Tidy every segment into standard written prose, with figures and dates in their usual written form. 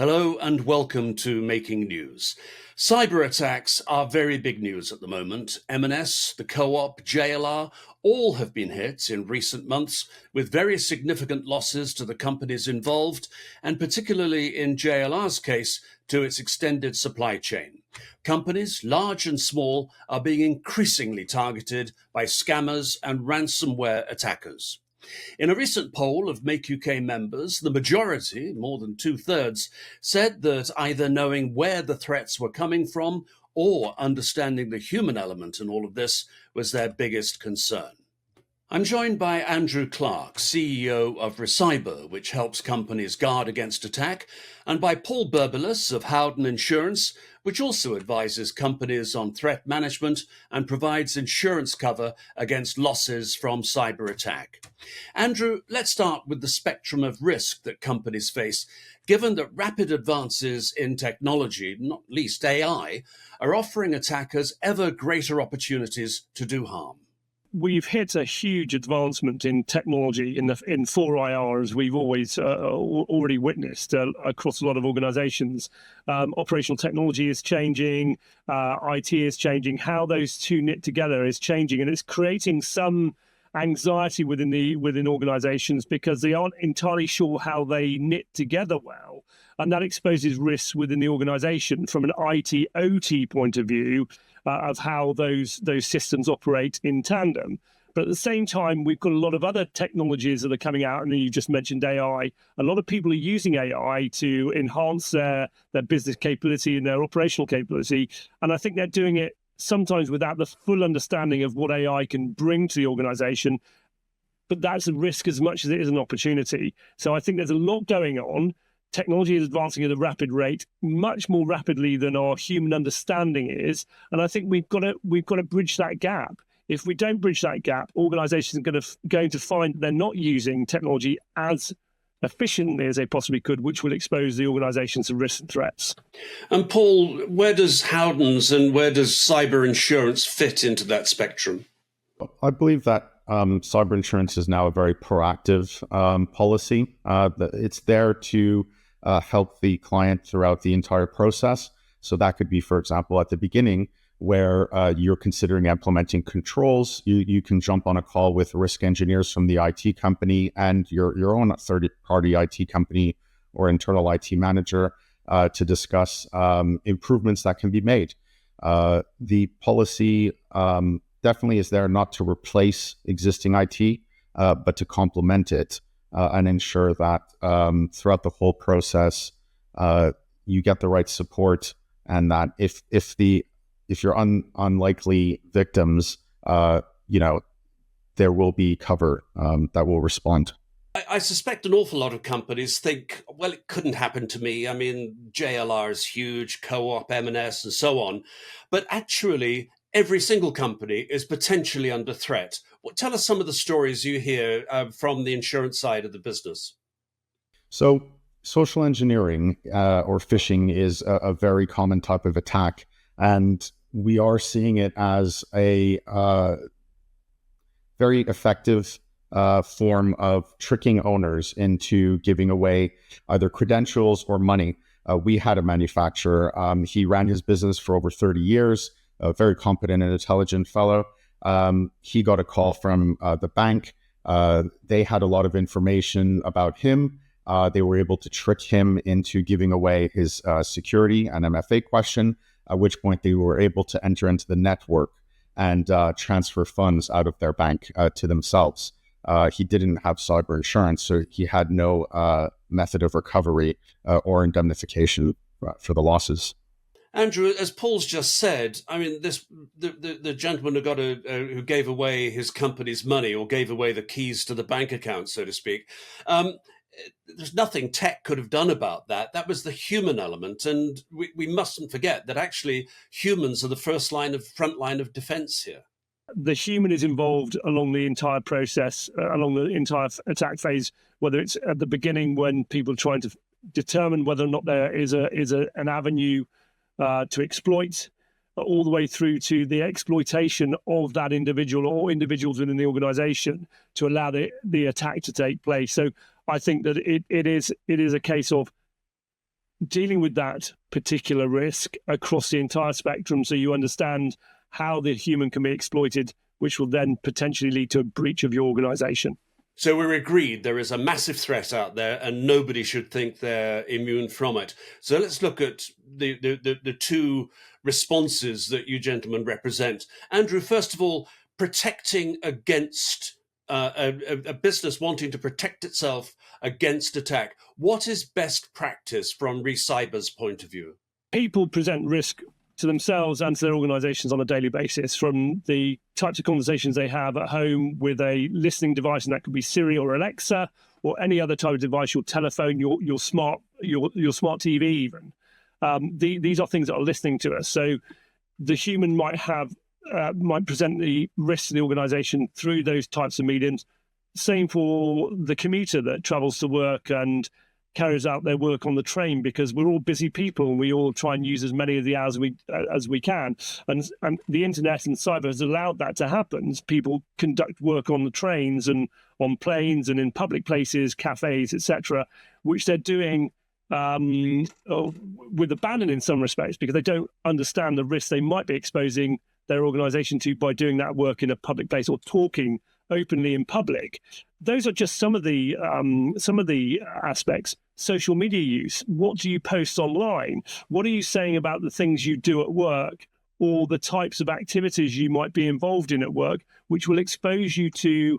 Hello and welcome to Making News. Cyber attacks are very big news at the moment. M&S, the Co-op, JLR, all have been hit in recent months with very significant losses to the companies involved, and particularly in JLR's case, to its extended supply chain. Companies, large and small, are being increasingly targeted by scammers and ransomware attackers. In a recent poll of Make UK members, the majority, more than two-thirds, said that either knowing where the threats were coming from or understanding the human element in all of this was their biggest concern. I'm joined by Andrew Clark, CEO of Recyber, which helps companies guard against attack, and by Paul Berbelis of Howden Insurance, which also advises companies on threat management and provides insurance cover against losses from cyber attack. Andrew, let's start with the spectrum of risk that companies face, given that rapid advances in technology, not least AI, are offering attackers ever greater opportunities to do harm. We've hit a huge advancement in technology in 4IR, as we've always already witnessed across a lot of organizations. Operational technology is changing, IT is changing, how those two knit together is changing, and it's creating some anxiety within organizations because they aren't entirely sure how they knit together well, and that exposes risks within the organization from an IT OT point of view of how those systems operate in tandem. But at the same time, we've got a lot of other technologies that are coming out, and you just mentioned AI. A lot of people are using AI to enhance their business capability and their operational capability, and I think they're doing it sometimes without the full understanding of what AI can bring to the organization. But that's a risk as much as it is an opportunity. So I think there's a lot going on. Technology is advancing at a rapid rate, much more rapidly than our human understanding is. And I think we've got to bridge that gap. If we don't bridge that gap, organizations are going to find they're not using technology as efficiently as they possibly could, which will expose the organization to risks and threats. And Paul, where does Howden's and where does cyber insurance fit into that spectrum? I believe that cyber insurance is now a very proactive policy. It's there to help the client throughout the entire process. So that could be, for example, at the beginning where you're considering implementing controls, you can jump on a call with risk engineers from the IT company and your own third-party IT company or internal IT manager to discuss improvements that can be made. The policy definitely is there not to replace existing IT, but to complement it and ensure that throughout the whole process, you get the right support, and that if you're unlikely victims, there will be cover that will respond. I suspect an awful lot of companies think, well, it couldn't happen to me. I mean, JLR is huge, Co-op, M&S, and so on. But actually, every single company is potentially under threat. Well, tell us some of the stories you hear from the insurance side of the business. So social engineering or phishing is a very common type of attack. And we are seeing it as a very effective form of tricking owners into giving away either credentials or money. We had a manufacturer. He ran his business for over 30 years, a very competent and intelligent fellow. He got a call from the bank. They had a lot of information about him. They were able to trick him into giving away his security and MFA question, at which point they were able to enter into the network and transfer funds out of their bank to themselves. He didn't have cyber insurance, so he had no method of recovery or indemnification for the losses. Andrew, as Paul's just said, I mean, the gentleman who gave away his company's money or gave away the keys to the bank account, so to speak. There's nothing tech could have done about that. That was the human element. And we mustn't forget that actually humans are the front line of defense here. The human is involved along the entire process, along the entire attack phase, whether it's at the beginning when people are trying to determine whether or not there is an avenue to exploit, all the way through to the exploitation of that individual or individuals within the organization to allow the attack to take place. So I think that it is a case of dealing with that particular risk across the entire spectrum so you understand how the human can be exploited, which will then potentially lead to a breach of your organization. So we're agreed there is a massive threat out there and nobody should think they're immune from it. So let's look at the two responses that you gentlemen represent. Andrew, first of all, protecting against a business wanting to protect itself against attack. What is best practice from ReCyber's point of view? People present risk to themselves and to their organizations on a daily basis, from the types of conversations they have at home with a listening device, and that could be Siri or Alexa or any other type of device, your telephone, your smart TV even. These are things that are listening to us. So the human might present the risk to the organization through those types of mediums. Same for the commuter that travels to work and carries out their work on the train, because we're all busy people and we all try and use as many of the hours as we can. And the internet and cyber has allowed that to happen. People conduct work on the trains and on planes and in public places, cafes, etc., which they're doing with abandon in some respects, because they don't understand the risks they might be exposing their organization to by doing that work in a public place or talking openly in public. Those are just some of the aspects. Social media use. What do you post online? What are you saying about the things you do at work, or the types of activities you might be involved in at work, which will expose you to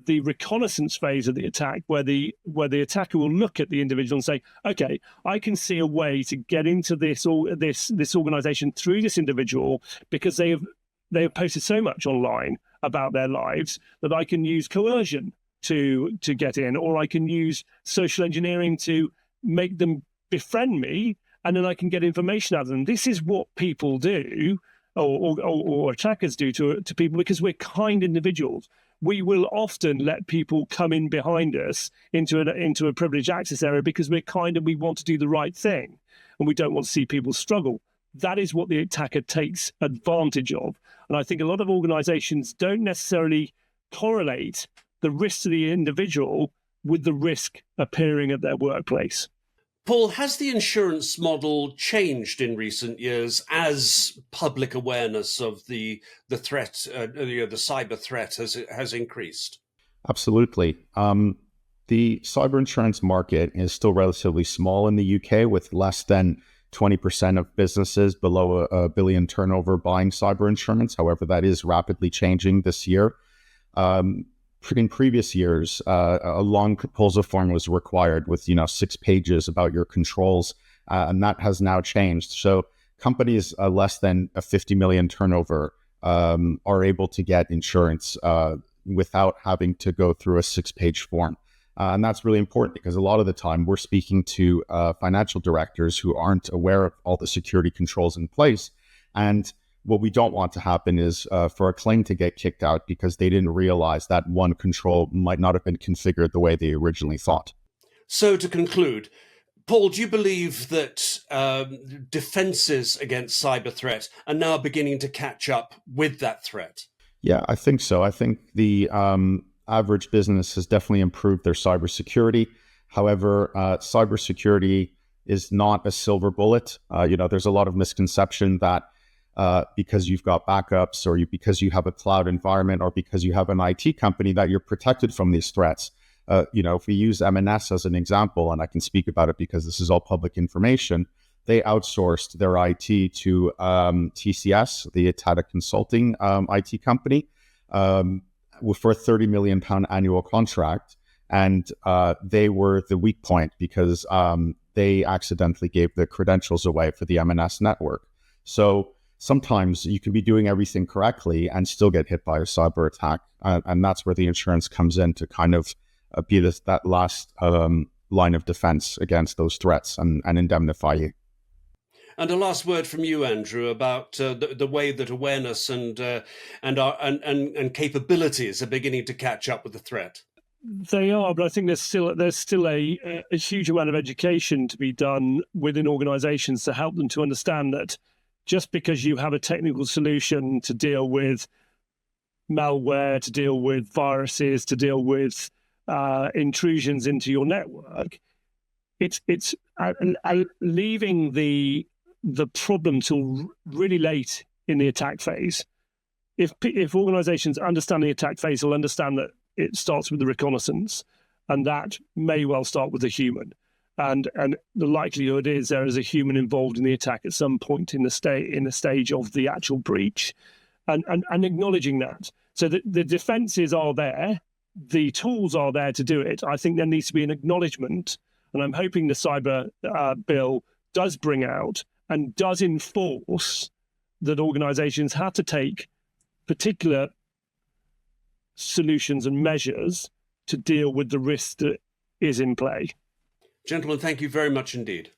the reconnaissance phase of the attack, where the attacker will look at the individual and say, okay, I can see a way to get into this organization through this individual, because they have posted so much online about their lives that I can use coercion to get in, or I can use social engineering to make them befriend me, and then I can get information out of them. This is what people do, or attackers do to people, because we're kind individuals. We will often let people come in behind us into a privileged access area because we're kind and we want to do the right thing, and we don't want to see people struggle. That is what the attacker takes advantage of. And I think a lot of organizations don't necessarily correlate the risk to the individual with the risk appearing at their workplace. Paul, has the insurance model changed in recent years as public awareness of the threat, the cyber threat has increased? Absolutely. The cyber insurance market is still relatively small in the UK, with less than 20% of businesses below $1 billion turnover buying cyber insurance. However, that is rapidly changing this year. In previous years, a long proposal form was required with 6 pages about your controls, and that has now changed. So companies less than a 50 million turnover are able to get insurance without having to go through a 6-page form. And that's really important, because a lot of the time we're speaking to financial directors who aren't aware of all the security controls in place. And what we don't want to happen is for a claim to get kicked out because they didn't realize that one control might not have been configured the way they originally thought. So to conclude, Paul, do you believe that defenses against cyber threat are now beginning to catch up with that threat? Yeah, I think so. I think the average business has definitely improved their cybersecurity. However, cybersecurity is not a silver bullet. There's a lot of misconception that because you've got backups, or because you have a cloud environment, or because you have an IT company, that you're protected from these threats. If we use M&S as an example, and I can speak about it because this is all public information, they outsourced their IT to TCS, the Tata Consulting IT company, for a £30 million annual contract. And they were the weak point because they accidentally gave the credentials away for the M&S network. So sometimes you can be doing everything correctly and still get hit by a cyber attack. And that's where the insurance comes in to kind of be that last line of defense against those threats and indemnify you. And a last word from you, Andrew, about the way that awareness and capabilities are beginning to catch up with the threat. They are, but I think there's still a huge amount of education to be done within organizations to help them to understand that just because you have a technical solution to deal with malware, to deal with viruses, to deal with intrusions into your network, it's leaving the problem till really late in the attack phase. If organizations understand the attack phase, they'll understand that it starts with the reconnaissance, and that may well start with a human. And the likelihood is there is a human involved in the attack at some point in the stage of the actual breach, and acknowledging that. So the defenses are there, the tools are there to do it. I think there needs to be an acknowledgement, and I'm hoping the cyber bill does bring out and does enforce that organizations have to take particular solutions and measures to deal with the risk that is in play. Gentlemen, thank you very much indeed.